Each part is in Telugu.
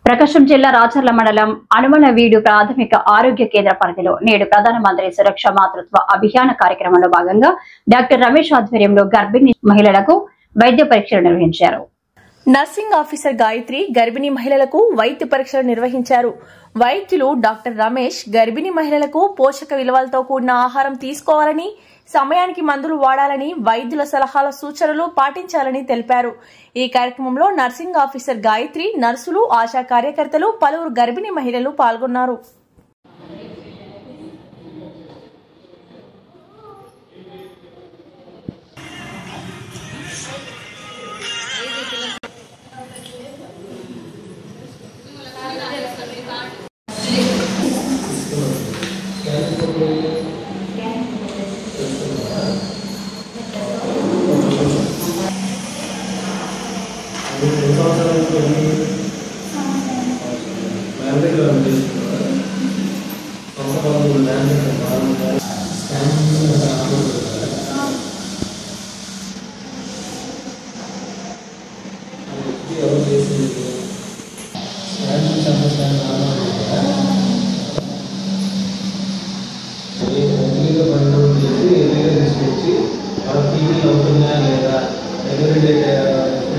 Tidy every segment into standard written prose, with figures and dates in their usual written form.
ప్రకాశం జిల్లా రాచర్ల మండలం అనుమలవీడు ప్రాథమిక ఆరోగ్య కేంద్ర పరిధిలో నేడు ప్రధానమంత్రి సురక్ష మాతృత్వ అభియాన కార్యక్రమంలో భాగంగా డాక్టర్ రమేష్ ఆధ్వర్యంలో గర్భిణీ మహిళలకు వైద్య పరీక్షలు నిర్వహించారు. నర్సింగ్ ఆఫీసర్ గాయత్రి గర్భిణీ మహిళలకు వైద్య పరీక్షలు నిర్వహించారు. వైద్యులు డాక్టర్ రమేష్ గర్భిణీ మహిళలకు పోషక విలువలతో కూడిన ఆహారం తీసుకోవాలని, సమయానికి మందులు వాడాలని, వైద్యుల సలహాల సూచనలు పాటించాలని తెలిపారు. ఈ కార్యక్రమంలో నర్సింగ్ ఆఫీసర్ గాయత్రి, నర్సులు, ఆశా కార్యకర్తలు, పలువురు గర్భిణీ మహిళలు పాల్గొన్నారు.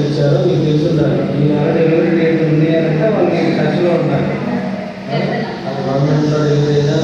ఇచ్చారో మీకు తెలుసున్నారు. మీ డెలివరీ డేట్ ఉంది అంటే వాళ్ళకి టచ్లో ఉంటారు. అది గవర్నమెంట్లో డెలివరీ అయినా